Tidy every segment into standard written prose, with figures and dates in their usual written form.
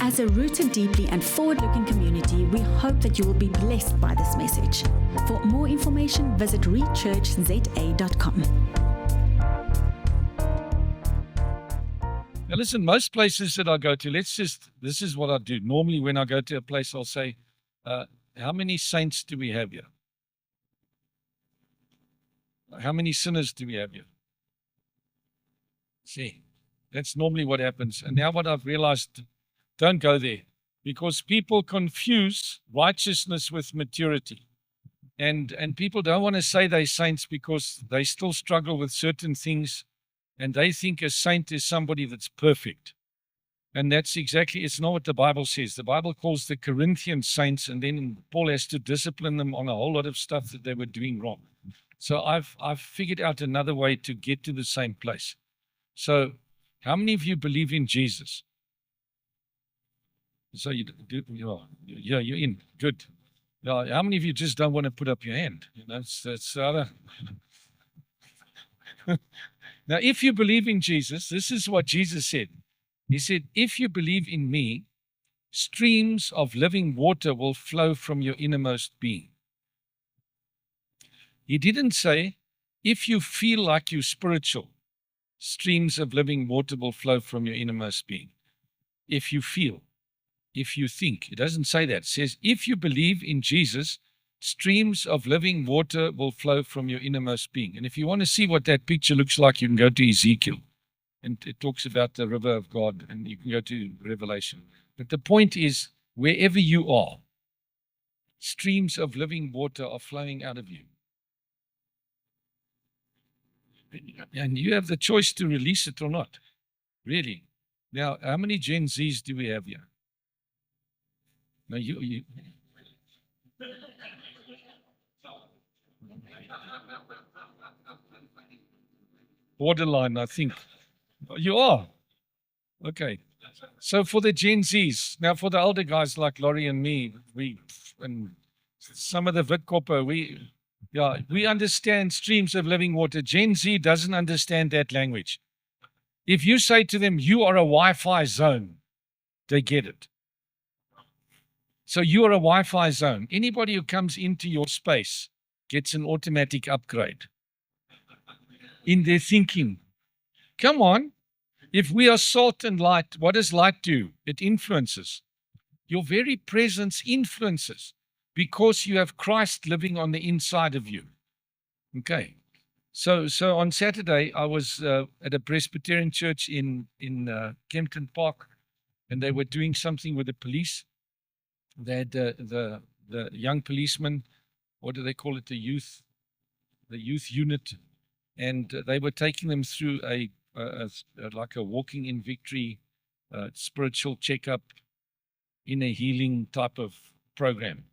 As a rooted deeply and forward-looking community, we hope that you will be blessed by this message. For more information, visit rechurchza.com. Now listen, most places that I go to, this is what I do. Normally when I go to a place, I'll say, how many saints do we have here? How many sinners do we have here? See, that's normally what happens. And now what I've realized, don't go there, because people confuse righteousness with maturity. And people don't want to say they're saints because they still struggle with certain things, and they think a saint is somebody that's perfect. And that's exactly, it's not what the Bible says. The Bible calls the Corinthian saints, and then Paul has to discipline them on a whole lot of stuff that they were doing wrong. So I've figured out another way to get to the same place. So how many of you believe in Jesus? So you do, yeah, you're in. Good. Yeah, how many of you just don't want to put up your hand? You know, that's other. Now, if you believe in Jesus, this is what Jesus said. He said, if you believe in me, streams of living water will flow from your innermost being. He didn't say, if you feel like you're spiritual, streams of living water will flow from your innermost being. If you feel, if you think, it doesn't say that. It says, if you believe in Jesus, streams of living water will flow from your innermost being. And if you want to see what that picture looks like, you can go to Ezekiel. And it talks about the river of God, and you can go to Revelation. But the point is, wherever you are, streams of living water are flowing out of you. And you have the choice to release it or not. Really. Now, how many Gen Zs do we have here? No, you. Borderline, I think. You are. Okay. So for the Gen Zs, now for the older guys like Laurie and me, and some of the Vidkopper, we understand streams of living water. Gen Z doesn't understand that language. If you say to them, you are a Wi-Fi zone, they get it. So you are a Wi-Fi zone. Anybody who comes into your space gets an automatic upgrade in their thinking. Come on. If we are salt and light, what does light do? It influences. Your very presence influences because you have Christ living on the inside of you. Okay. So on Saturday, I was at a Presbyterian church in Kempton Park, and they were doing something with the police. They had the young policemen, what do they call it, the youth unit, and they were taking them through like a walking in victory, spiritual checkup, inner healing type of program.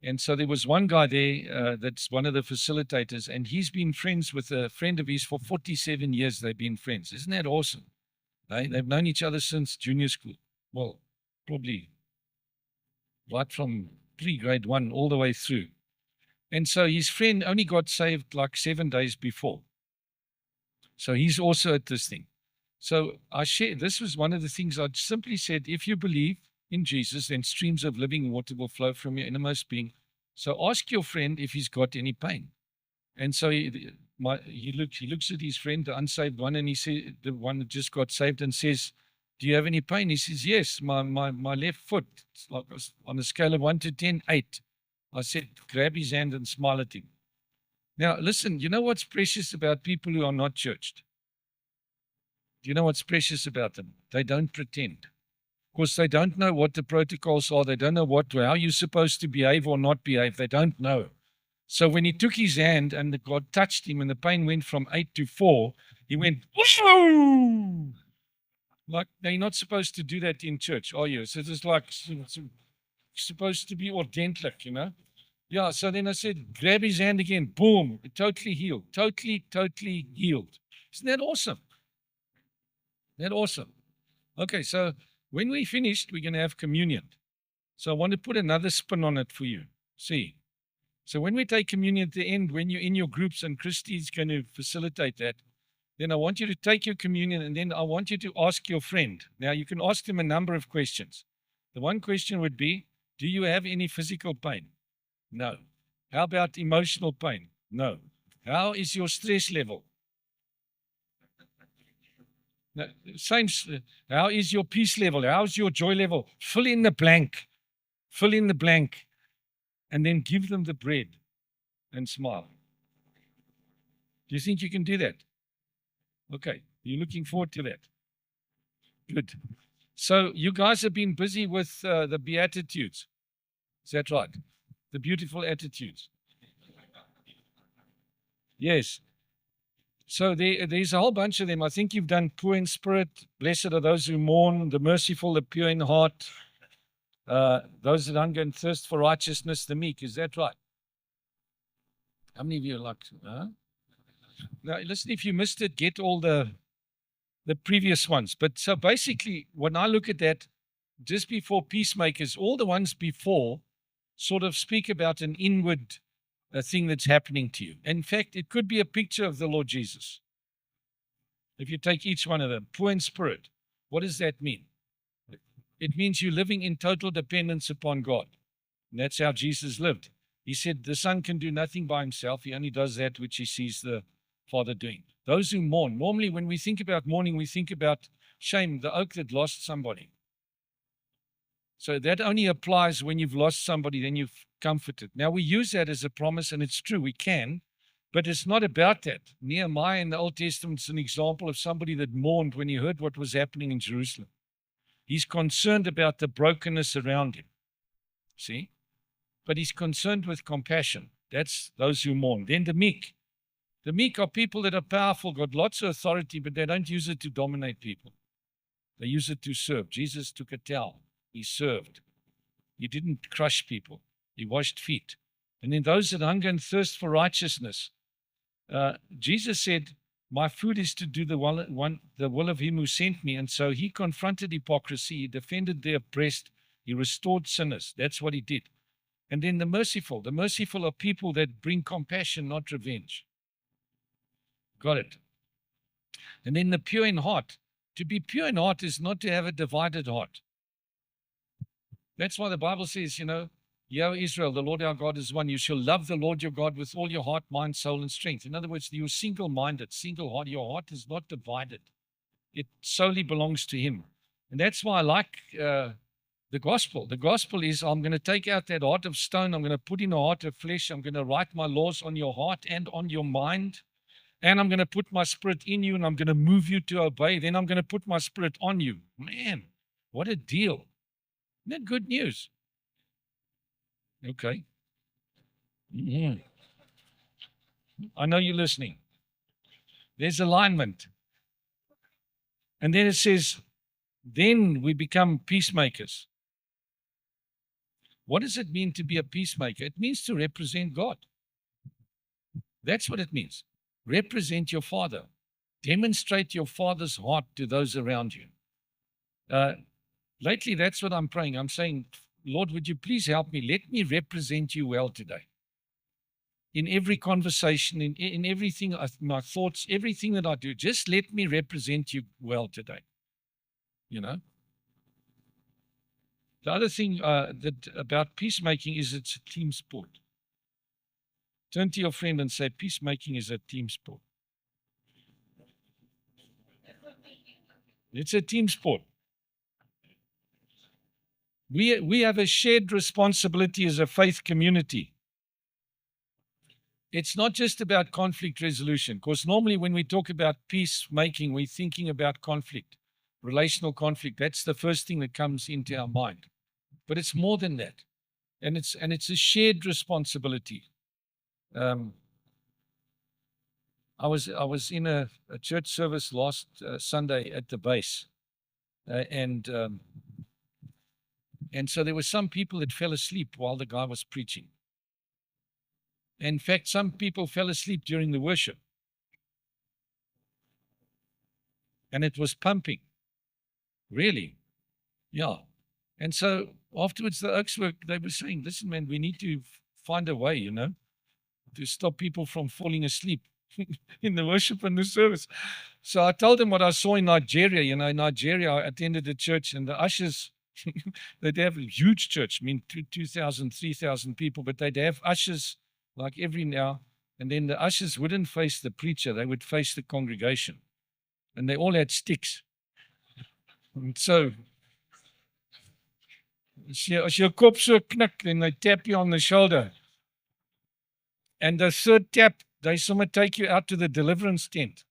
And so there was one guy there that's one of the facilitators, and he's been friends with a friend of his for 47 years. They've been friends. Isn't that awesome? They've known each other since junior school. Well, probably right from pre-grade 1 all the way through. And so his friend only got saved like 7 days before. So he's also at this thing. So this was one of the things I simply said, if you believe in Jesus, then streams of living water will flow from your innermost being. So ask your friend if he's got any pain. And so he looks at his friend, the unsaved one, and he said, the one that just got saved, and says, do you have any pain? He says, yes, my left foot, it's like on a scale of 1 to 10, 8. I said, grab his hand and smile at him. Now, listen, you know what's precious about people who are not churched? Do you know what's precious about them? They don't pretend. Of course, they don't know what the protocols are. They don't know how you're supposed to behave or not behave. They don't know. So when he took his hand and God touched him and the pain went from 8 to 4, he went, whoa! Like, now you're not supposed to do that in church, are you? So it's like supposed to be ordentlich, you know? Yeah, so then I said, grab his hand again. Boom, totally healed. Totally healed. Isn't that awesome? Isn't that awesome? Okay, so when we finished, we're going to have communion. So I want to put another spin on it for you. See? So when we take communion at the end, when you're in your groups and Christy's going to facilitate that, then I want you to take your communion and then I want you to ask your friend. Now, you can ask them a number of questions. The one question would be, do you have any physical pain? No. How about emotional pain? No. How is your stress level? No. How is your peace level? How's your joy level? Fill in the blank. Fill in the blank. And then give them the bread and smile. Do you think you can do that? Okay. You're looking forward to that. Good. So you guys have been busy with the Beatitudes. Is that right? The beautiful attitudes. Yes. So there's a whole bunch of them. I think you've done poor in spirit. Blessed are those who mourn, the merciful, the pure in heart, those that hunger and thirst for righteousness, the meek. Is that right? How many of you are like, huh? Now, listen, if you missed it, get all the previous ones. But so basically, when I look at that, just before peacemakers, all the ones before sort of speak about an inward thing that's happening to you. In fact, it could be a picture of the Lord Jesus. If you take each one of them, poor in spirit, what does that mean? It means you're living in total dependence upon God. And that's how Jesus lived. He said the Son can do nothing by himself. He only does that which he sees the Father doing. Those who mourn. Normally, when we think about mourning, we think about shame, the oak that lost somebody. So that only applies when you've lost somebody, then you've comforted. Now, we use that as a promise, and it's true, we can, but it's not about that. Nehemiah in the Old Testament is an example of somebody that mourned when he heard what was happening in Jerusalem. He's concerned about the brokenness around him. See? But he's concerned with compassion. That's those who mourn. Then the meek. The meek are people that are powerful, got lots of authority, but they don't use it to dominate people. They use it to serve. Jesus took a towel. He served. He didn't crush people. He washed feet. And then those that hunger and thirst for righteousness. Jesus said, my food is to do the will of him who sent me. And so he confronted hypocrisy. He defended the oppressed. He restored sinners. That's what he did. And then the merciful. The merciful are people that bring compassion, not revenge. Got it. And then the pure in heart. To be pure in heart is not to have a divided heart. That's why the Bible says, Hear, O Israel, the Lord our God is one. You shall love the Lord your God with all your heart, mind, soul, and strength. In other words, you're single-minded, single-heart. Your heart is not divided. It solely belongs to him. And that's why I like the gospel. The gospel is, I'm going to take out that heart of stone. I'm going to put in a heart of flesh. I'm going to write my laws on your heart and on your mind. And I'm going to put my spirit in you, and I'm going to move you to obey. Then I'm going to put my spirit on you. Man, what a deal. Isn't that good news? Okay. Yeah. I know you're listening. There's alignment. And then it says, then we become peacemakers. What does it mean to be a peacemaker? It means to represent God. That's what it means. Represent your Father. Demonstrate your Father's heart to those around you. Lately, that's what I'm praying. I'm saying, Lord, would you please help me? Let me represent you well today. In every conversation, in everything, my thoughts, everything that I do, just let me represent you well today. The other thing that about peacemaking is it's a team sport. Turn to your friend and say, peacemaking is a team sport. It's a team sport. We have a shared responsibility as a faith community. It's not just about conflict resolution, because normally when we talk about peacemaking, we're thinking about conflict, relational conflict. That's the first thing that comes into our mind. But it's more than that. And it's a shared responsibility. I was in a church service last Sunday at the base, and so there were some people that fell asleep while the guy was preaching. In fact, some people fell asleep during the worship. And it was pumping. Really? Yeah. And so afterwards, the Oaks they were saying, listen, man, we need to find a way, to stop people from falling asleep in the worship and the service. So I told them what I saw in Nigeria. In Nigeria, I attended a church, and the ushers They'd have a huge church, I mean, 2,000, 3,000 people, but they'd have ushers like every now, and then the ushers wouldn't face the preacher, they would face the congregation. And they all had sticks. And so, as your kop so knik, then they tap you on the shoulder. And the third tap, they somewhere take you out to the deliverance tent.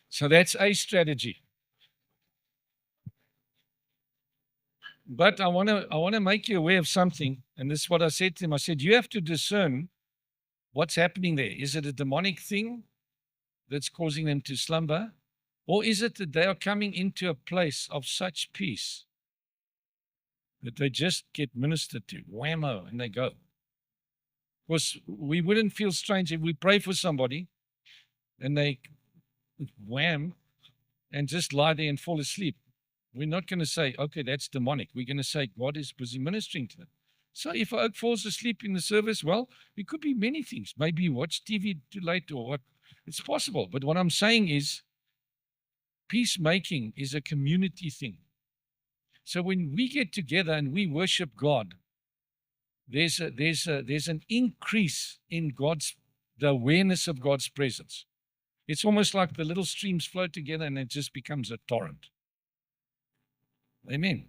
So that's a strategy. But I want to make you aware of something, and this is what I said to him. I said, you have to discern what's happening there. Is it a demonic thing that's causing them to slumber? Or is it that they are coming into a place of such peace that they just get ministered to, whammo, and they go? Because we wouldn't feel strange if we pray for somebody and they wham and just lie there and fall asleep. We're not going to say, okay, that's demonic. We're going to say, God is busy ministering to them. So if Oak falls asleep in the service, well, it could be many things. Maybe you watch TV too late or what. It's possible. But what I'm saying is, peacemaking is a community thing. So when we get together and we worship God, there's an increase in the awareness of God's presence. It's almost like the little streams flow together and it just becomes a torrent. Amen.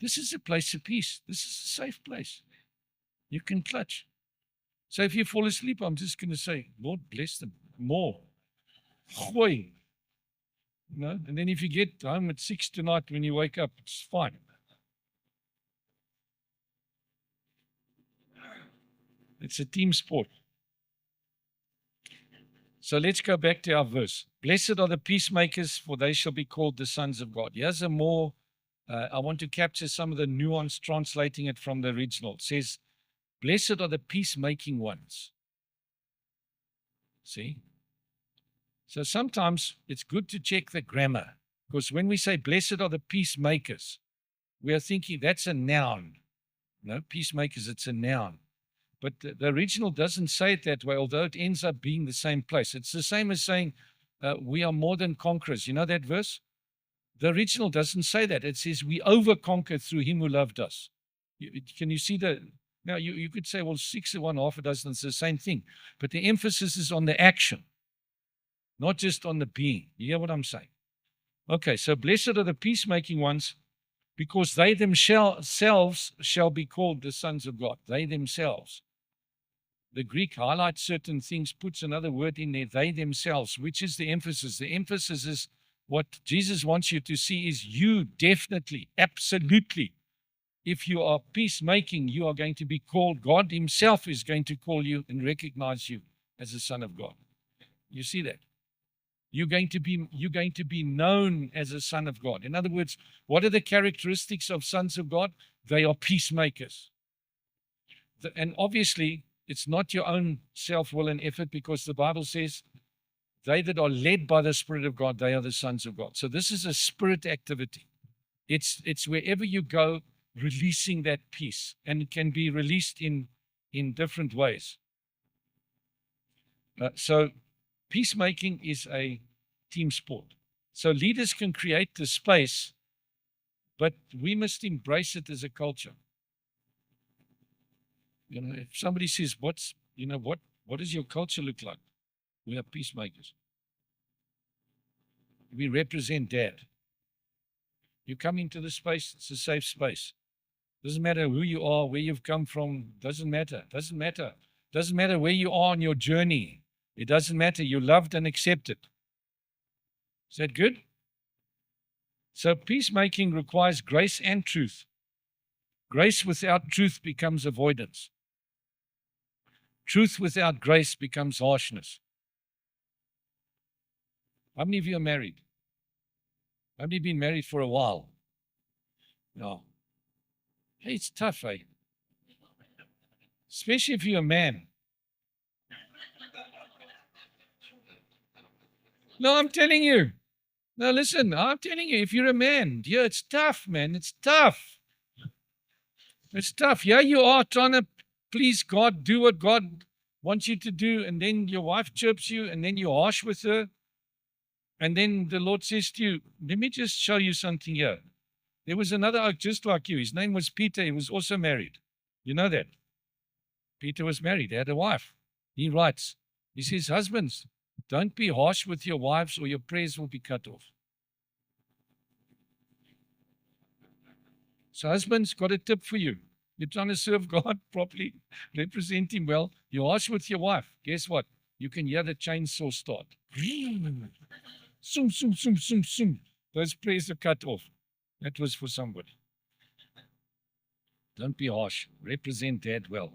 This is a place of peace. This is a safe place. You can clutch. So if you fall asleep, I'm just going to say, Lord, bless them more. Gooi. And then if you get home at 6 tonight when you wake up, it's fine. It's a team sport. So let's go back to our verse. Blessed are the peacemakers, for they shall be called the sons of God. Here's a more, I want to capture some of the nuance translating it from the original. It says, blessed are the peacemaking ones. See? So sometimes it's good to check the grammar, because when we say blessed are the peacemakers, we are thinking that's a noun. No, peacemakers, it's a noun. But the original doesn't say it that way, although it ends up being the same place. It's the same as saying, we are more than conquerors. You know that verse? The original doesn't say that. It says, we overconquer through him who loved us. Can you see that? Now, you could say, well, 6 of 1, half a dozen, it's the same thing. But the emphasis is on the action, not just on the being. You hear what I'm saying? Okay, so blessed are the peacemaking ones, because they themselves shall be called the sons of God. They themselves. The Greek highlights certain things, puts another word in there, they themselves, which is the emphasis. The emphasis is what Jesus wants you to see is you definitely, absolutely. If you are peacemaking, you are going to be called. God himself is going to call you and recognize you as a son of God. You see that? You're going to be known as a son of God. In other words, what are the characteristics of sons of God? They are peacemakers. And obviously, it's not your own self-will and effort, because the Bible says, they that are led by the Spirit of God, they are the sons of God. So this is a spirit activity. It's wherever you go, releasing that peace, and it can be released in different ways. So peacemaking is a team sport. So leaders can create the space, but we must embrace it as a culture. You know, if somebody says, what does your culture look like? We are peacemakers. We represent Dad. You come into the space, it's a safe space. Doesn't matter who you are, where you've come from, doesn't matter. Doesn't matter where you are on your journey. It doesn't matter. You're loved and accepted. Is that good? So peacemaking requires grace and truth. Grace without truth becomes avoidance. Truth without grace becomes harshness. How many of you are married? How many have been married for a while? No. Hey, it's tough, eh? Especially if you're a man. No, I'm telling you. No, listen, I'm telling you, if you're a man, yeah, it's tough, man. It's tough. It's tough. Yeah, you are trying to please God, do what God wants you to do, and then your wife chirps you, and then you're harsh with her. And then the Lord says to you, let me just show you something here. There was another oak just like you. His name was Peter. He was also married. You know that? Peter was married. He had a wife. He writes, he says, husbands, don't be harsh with your wives or your prayers will be cut off. So husbands, got a tip for you. You're trying to serve God properly, represent Him well. You're harsh with your wife. Guess what? You can hear the chainsaw start. Zoom, zoom, zoom, zoom, zoom. Those prayers are cut off. That was for somebody. Don't be harsh. Represent Dad well.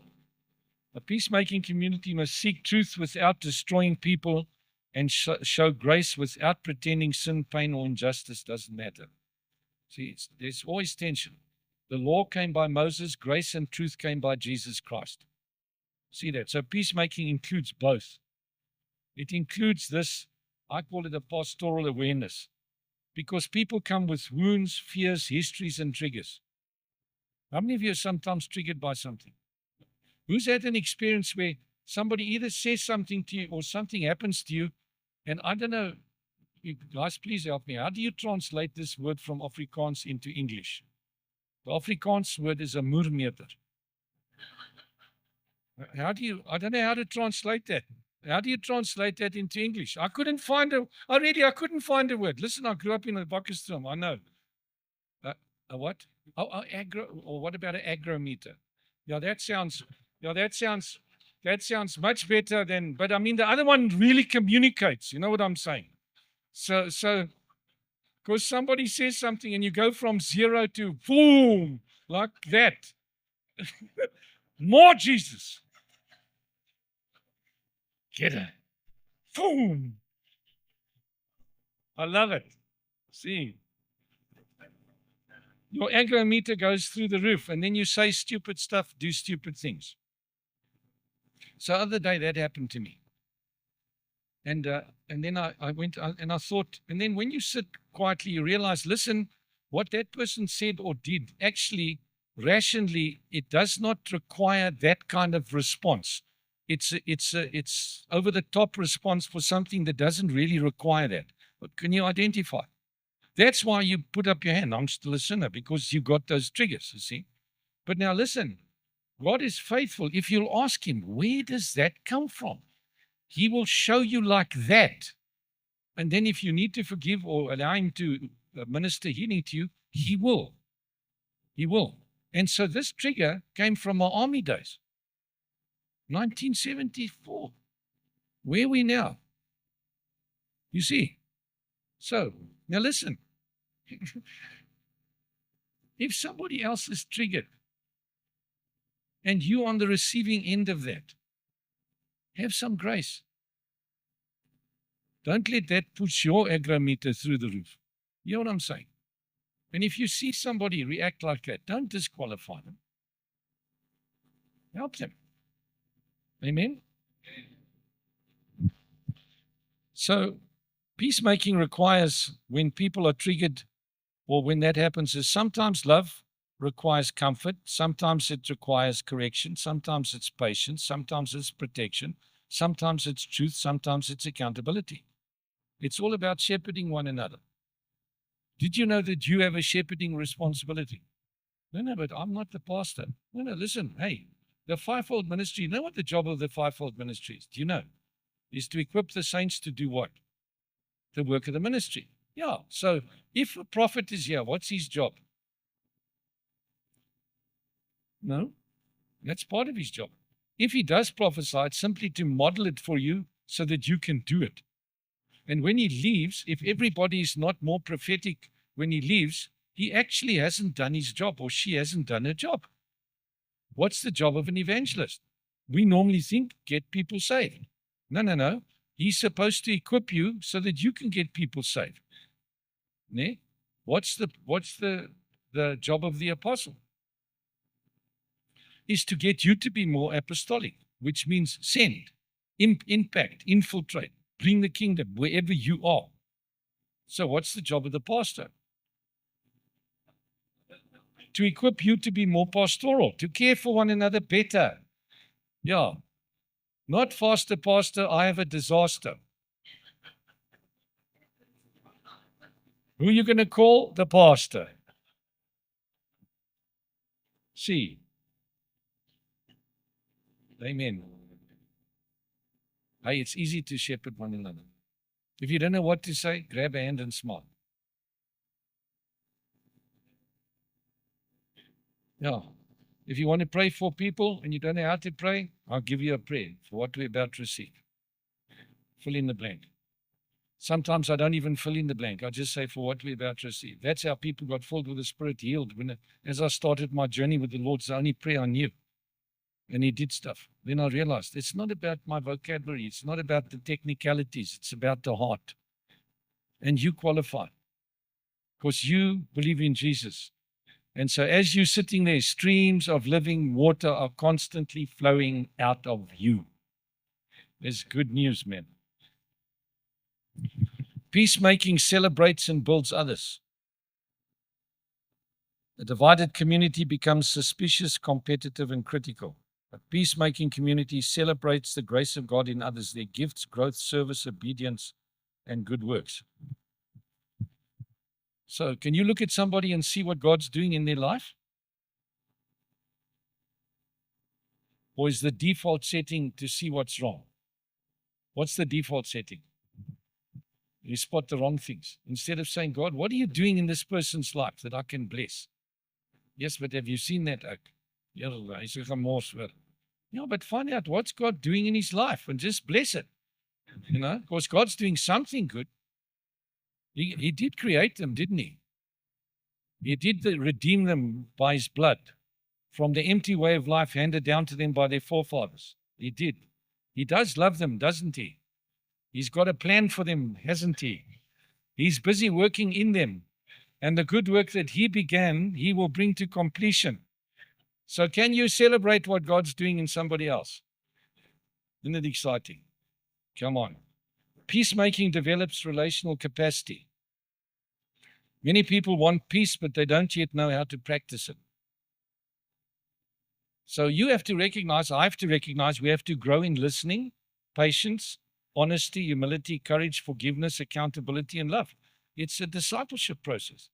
A peacemaking community must seek truth without destroying people and show grace without pretending sin, pain, or injustice doesn't matter. See, there's always tension. The law came by Moses, grace and truth came by Jesus Christ. See that? So peacemaking includes both. It includes this, I call it a pastoral awareness, because people come with wounds, fears, histories, and triggers. How many of you are sometimes triggered by something? Who's had an experience where somebody either says something to you or something happens to you, and I don't know, you guys, please help me. How do you translate this word from Afrikaans into English? The Afrikaans word is 'n moermeter. How do you, I don't know how to translate that. How do you translate that into English? I couldn't find I couldn't find a word. Listen, I grew up in the Bokkestrom, I know. A what? Or what about an agrometer? Yeah, that sounds much better than, but I mean, the other one really communicates. You know what I'm saying? So, because somebody says something and you go from 0 to boom, like that. More Jesus. Get it. Boom. I love it. See. Your agrometer goes through the roof, and then you say stupid stuff, do stupid things. So the other day that happened to me. And then I went and I thought, and then when you sit quietly, you realize, listen, what that person said or did, actually, rationally, it does not require that kind of response. It's over the top response for something that doesn't really require that. But can you identify? That's why you put up your hand. I'm still a sinner, because you got those triggers, you see. But now listen, God is faithful. If you'll ask Him, where does that come from? He will show you like that. And then if you need to forgive or allow Him to minister healing to you, He will. He will. And so this trigger came from my army days. 1974. Where are we now? You see? So, now listen. If somebody else is triggered and you're on the receiving end of that, have some grace. Don't let that push your agrometer through the roof. You know what I'm saying? And if you see somebody react like that, don't disqualify them. Help them. Amen? So, peacemaking requires, when people are triggered or when that happens, is sometimes love requires comfort, sometimes it requires correction, sometimes it's patience, sometimes it's protection, sometimes it's truth, sometimes it's accountability. It's all about shepherding one another. Did you know that you have a shepherding responsibility? No, but I'm not the pastor. No, listen, hey, the fivefold ministry, you know what the job of the fivefold ministry is? Do you know? Is to equip the saints to do what? The work of the ministry. Yeah, so if a prophet is here, what's his job? No, that's part of his job. If he does prophesy, it's simply to model it for you so that you can do it. And when he leaves, if everybody is not more prophetic when he leaves, he actually hasn't done his job, or she hasn't done her job. What's the job of an evangelist? We normally think, get people saved. No. He's supposed to equip you so that you can get people saved. Ne? What's the job of the apostle? Is to get you to be more apostolic, which means send, impact, infiltrate, bring the kingdom wherever you are. So what's the job of the pastor? To equip you to be more pastoral, to care for one another better. Yeah. Not faster, pastor, I have a disaster. Who are you going to call? The pastor. see. Amen. Hey, it's easy to shepherd one another. If you don't know what to say, grab a hand and smile. Yeah. If you want to pray for people and you don't know how to pray, I'll give you a prayer for what we're about to receive. Fill in the blank. Sometimes I don't even fill in the blank. I just say for what we're about to receive. That's how people got filled with the Spirit, healed. As I started my journey with the Lord, it's the only prayer I knew. And He did stuff. Then I realized it's not about my vocabulary. It's not about the technicalities. It's about the heart. And you qualify because you believe in Jesus. And so as you're sitting there, streams of living water are constantly flowing out of you. There's good news, man. Peacemaking celebrates and builds others. A divided community becomes suspicious, competitive, and critical. A peacemaking community celebrates the grace of God in others, their gifts, growth, service, obedience, and good works. So, can you look at somebody and see what God's doing in their life? Or is the default setting to see what's wrong? What's the default setting? You spot the wrong things. Instead of saying, God, what are you doing in this person's life that I can bless? Yes, but have you seen that ook? Yeah, but find out what's God doing in his life and just bless it. You know, because God's doing something good. He did create them, didn't he? He did redeem them by his blood from the empty way of life handed down to them by their forefathers. He did. He does love them, doesn't he? He's got a plan for them, hasn't he? He's busy working in them. And the good work that he began, he will bring to completion. So can you celebrate what God's doing in somebody else? Isn't it exciting? Come on. Peacemaking develops relational capacity. Many people want peace, but they don't yet know how to practice it. So you have to recognize, I have to recognize, we have to grow in listening, patience, honesty, humility, courage, forgiveness, accountability, and love. It's a discipleship process.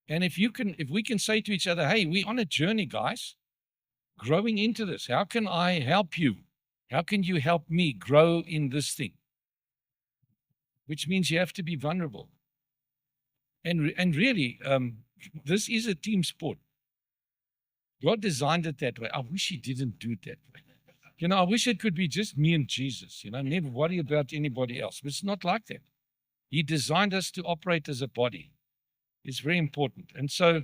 And if we can say to each other, hey, we're on a journey, guys, growing into this. How can I help you? How can you help me grow in this thing? Which means you have to be vulnerable. And really, this is a team sport. God designed it that way. I wish he didn't do it that way. You know, I wish it could be just me and Jesus, you know, never worry about anybody else. But it's not like that. He designed us to operate as a body. It's very important. And so,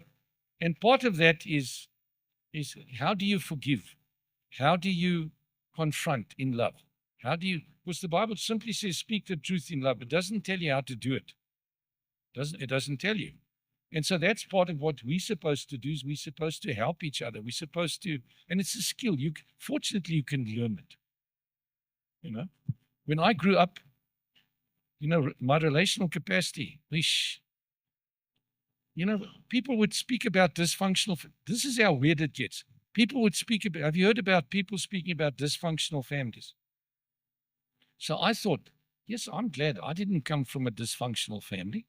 and part of that is how do you forgive? How do you confront in love? Because the Bible simply says, speak the truth in love. It doesn't tell you how to do it. It doesn't tell you. And so that's part of what we're supposed to do is we're supposed to help each other. We're supposed to, and it's a skill. Fortunately, you can learn it. You know, when I grew up, you know, my relational capacity, you know, people would speak about dysfunctional. This is how weird it gets. People would speak about, have you heard about people speaking about dysfunctional families? So I thought, yes, I'm glad I didn't come from a dysfunctional family.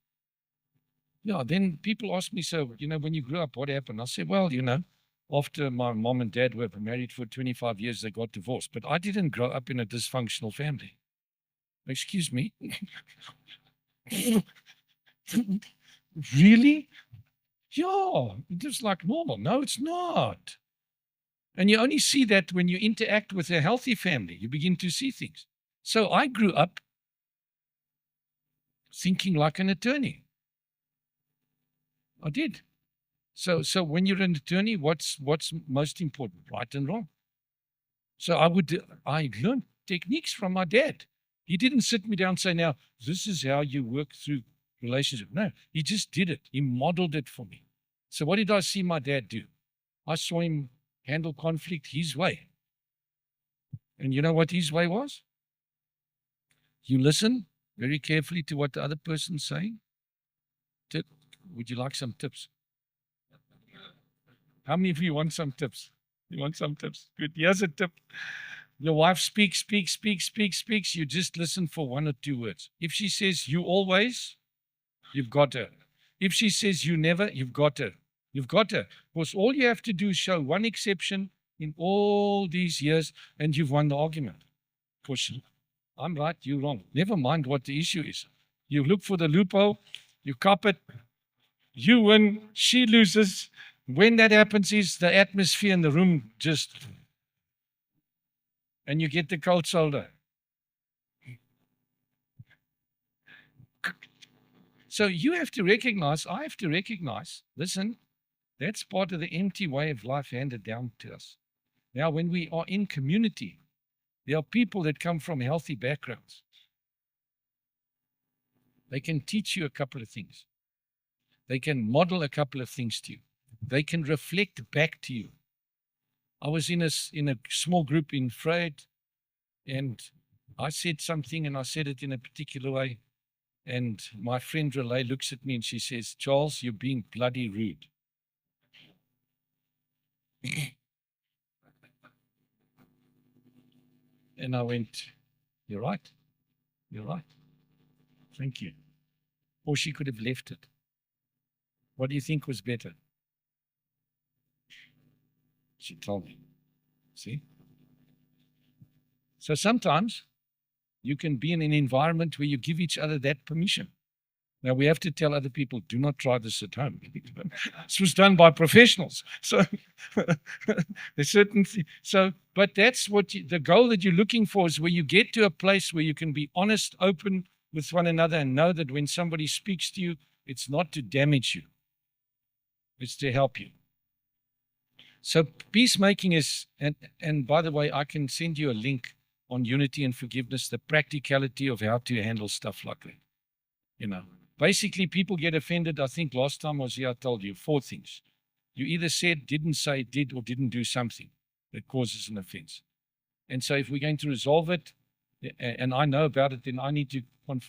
Yeah, then people ask me, so, you know, when you grew up, what happened? I said, well, you know, after my mom and dad were married for 25 years, they got divorced. But I didn't grow up in a dysfunctional family. Excuse me? Really? Yeah, it's like normal. No, it's not. And you only see that when you interact with a healthy family, you begin to see things. So I grew up thinking like an attorney. I did. So when you're an attorney, what's most important? Right and wrong. So I learned techniques from my dad. He didn't sit me down and say, now, this is how you work through relationship. No, he just did it. He modeled it for me. So what did I see my dad do? I saw him handle conflict his way. And you know what his way was? You listen very carefully to what the other person's saying. Would you like some tips? How many of you want some tips? You want some tips? Good. Here's a tip. Your wife speaks. You just listen for 1 or 2 words. If she says you always, you've got her. If she says you never, you've got her. You've got to. Because all you have to do is show one exception in all these years, and you've won the argument. Push. I'm right, you're wrong. Never mind what the issue is. You look for the loophole, you cop it, you win, she loses. When that happens is the atmosphere in the room just, and you get the cold shoulder. So you have to recognize, I have to recognize, listen, that's part of the empty way of life handed down to us. Now, when we are in community, there are people that come from healthy backgrounds. They can teach you a couple of things. They can model a couple of things to you. They can reflect back to you. I was in a small group in Freud, and I said something, and I said it in a particular way. And my friend Relay looks at me and she says, Charles, you're being bloody rude. And I went, you're right. You're right. Thank you. Or she could have left it. What do you think was better? She told me. See? So sometimes you can be in an environment where you give each other that permission. Now, we have to tell other people, do not try this at home. This was done by professionals. So, there's certain but that's what the goal that you're looking for is where you get to a place where you can be honest, open with one another, and know that when somebody speaks to you, it's not to damage you. It's to help you. So peacemaking is, and by the way, I can send you a link on unity and forgiveness, the practicality of how to handle stuff like that. You know, basically people get offended. I think last time I was here, I told you 4 things. You either said, didn't say, did, or didn't do something that causes an offense. And so if we're going to resolve it, and I know about it, then I need to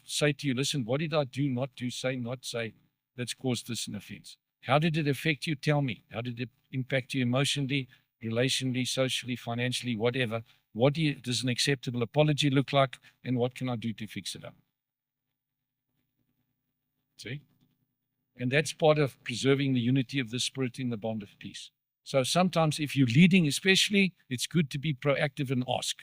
say to you, listen, what did I do, not do, say, not say, that's caused this an offense? How did it affect you? Tell me. How did it impact you emotionally, relationally, socially, financially, whatever? What does an acceptable apology look like? And what can I do to fix it up? See? And that's part of preserving the unity of the Spirit in the bond of peace. So sometimes if you're leading especially, it's good to be proactive and ask.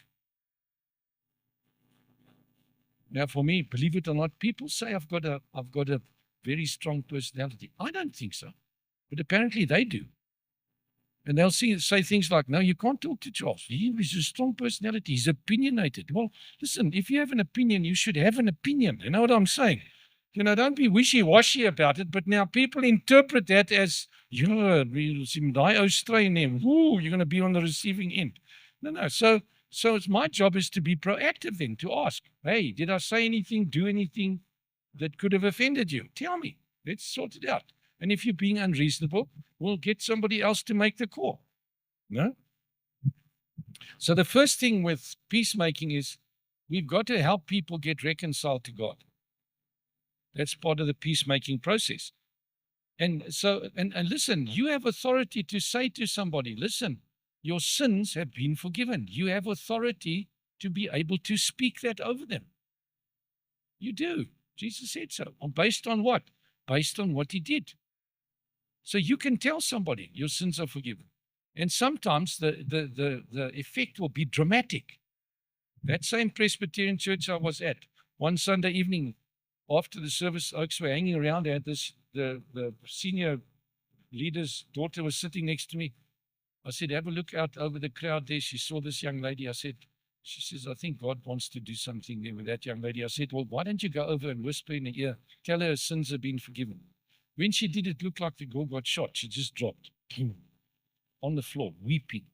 Now for me, believe it or not, people say I've got a very strong personality. I don't think so. But apparently they do. And they'll say things like, no, you can't talk to Charles. He has a strong personality. He's opinionated. Well, listen, if you have an opinion, you should have an opinion. You know what I'm saying? You know, don't be wishy-washy about it. But now people interpret that as, you're going to be on the receiving end. No. So it's my job is to be proactive then, to ask, hey, did I say anything, do anything that could have offended you? Tell me. Let's sort it out. And if you're being unreasonable, we'll get somebody else to make the call. No? So the first thing with peacemaking is we've got to help people get reconciled to God. That's part of the peacemaking process. And so, and listen, you have authority to say to somebody, listen, your sins have been forgiven. You have authority to be able to speak that over them. You do. Jesus said so. Based on what? Based on what he did. So you can tell somebody your sins are forgiven. And sometimes the effect will be dramatic. That same Presbyterian church I was at, one Sunday evening after the service, oaks were hanging around. I had the senior leader's daughter was sitting next to me. I said, have a look out over the crowd there. She saw this young lady. She says, I think God wants to do something there with that young lady. I said, well, why don't you go over and whisper in her ear, tell her sins have been forgiven. When she did, it looked like the girl got shot. She just dropped on the floor, weeping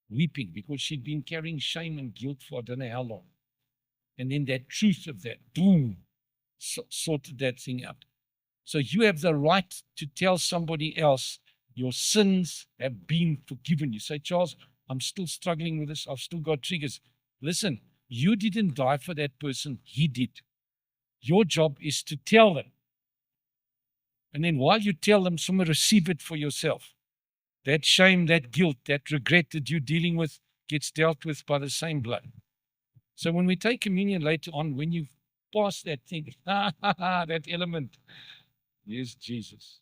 because she'd been carrying shame and guilt for I don't know how long. And then that truth of that, boom, sorted that thing out. So you have the right to tell somebody else your sins have been forgiven. You say, Charles, I'm still struggling with this. I've still got triggers. Listen, you didn't die for that person. He did. Your job is to tell them. And then while you tell them, someone receive it for yourself. That shame, that guilt, that regret that you're dealing with gets dealt with by the same blood. So when we take communion later on, when you've passed that thing, that element, here's Jesus.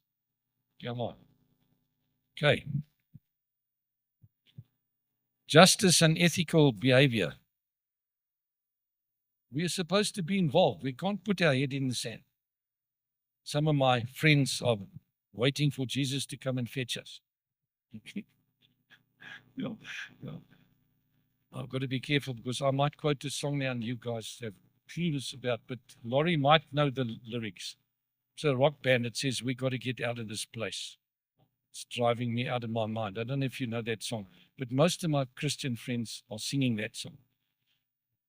Come on. Okay. Justice and ethical behavior. We are supposed to be involved. We can't put our head in the sand. Some of my friends are waiting for Jesus to come and fetch us. Yeah. I've got to be careful because I might quote a song now and you guys have clues about, but Laurie might know the lyrics. It's a rock band that says, we got to get out of this place. It's driving me out of my mind. I don't know if you know that song, but most of my Christian friends are singing that song.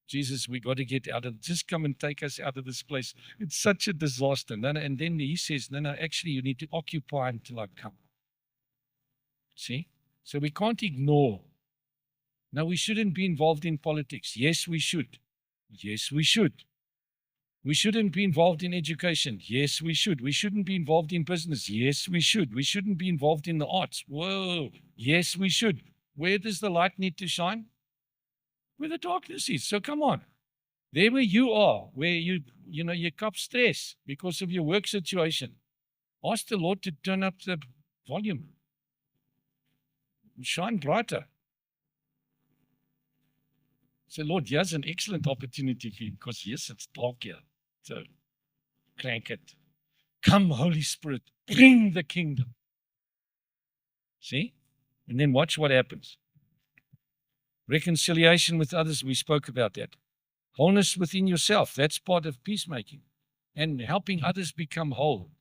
Jesus, we got to get out of, just come and take us out of this place. It's such a disaster. And then he says, no, actually you need to occupy until I come. See? So we can't ignore. No, we shouldn't be involved in politics. Yes, we should. Yes, we should. We shouldn't be involved in education. Yes, we should. We shouldn't be involved in business. Yes, we should. We shouldn't be involved in the arts. Whoa. Yes, we should. Where does the light need to shine? Where the darkness is. So come on. There where you are, where you cop stress because of your work situation. Ask the Lord to turn up the volume. Shine brighter. Say, Lord, here's an excellent opportunity for you because yes, it's dark here. So crank it. Come, Holy Spirit, bring the kingdom. See? And then watch what happens. Reconciliation with others, we spoke about that. Wholeness within yourself, that's part of peacemaking. And helping others become whole.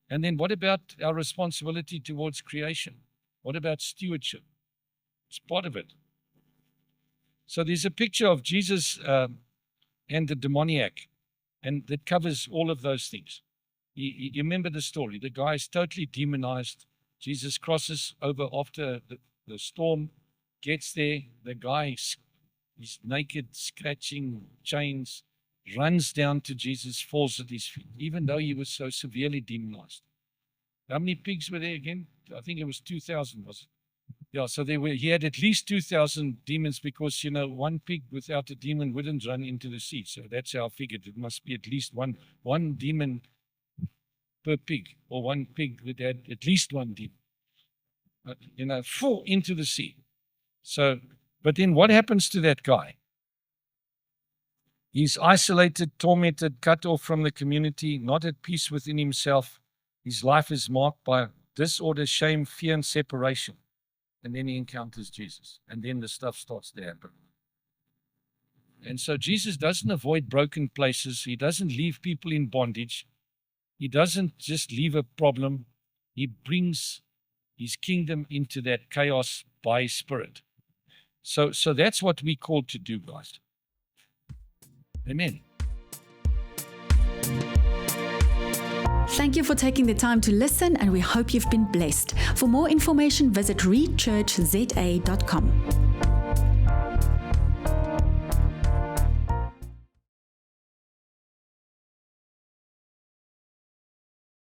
And then what about our responsibility towards creation? What about stewardship? It's part of it. So there's a picture of Jesus and the demoniac, and that covers all of those things. You remember the story. The guy is totally demonized. Jesus crosses over after the storm, gets there. The guy is naked, scratching chains, runs down to Jesus, falls at his feet, even though he was so severely demonized. How many pigs were there again? I think it was 2,000, was it? Yeah, so he had at least 2,000 demons because, one pig without a demon wouldn't run into the sea. So that's how I figured it must be at least one demon per pig, or one pig that had at least one demon. Fall into the sea. So, but then what happens to that guy? He's isolated, tormented, cut off from the community, not at peace within himself. His life is marked by disorder, shame, fear, and separation. And then he encounters Jesus. And then the stuff starts to happen. And so Jesus doesn't avoid broken places. He doesn't leave people in bondage. He doesn't just leave a problem. He brings his kingdom into that chaos by his Spirit. So that's what we're called to do, guys. Amen. Thank you for taking the time to listen, and we hope you've been blessed. For more information, visit rechurchza.com.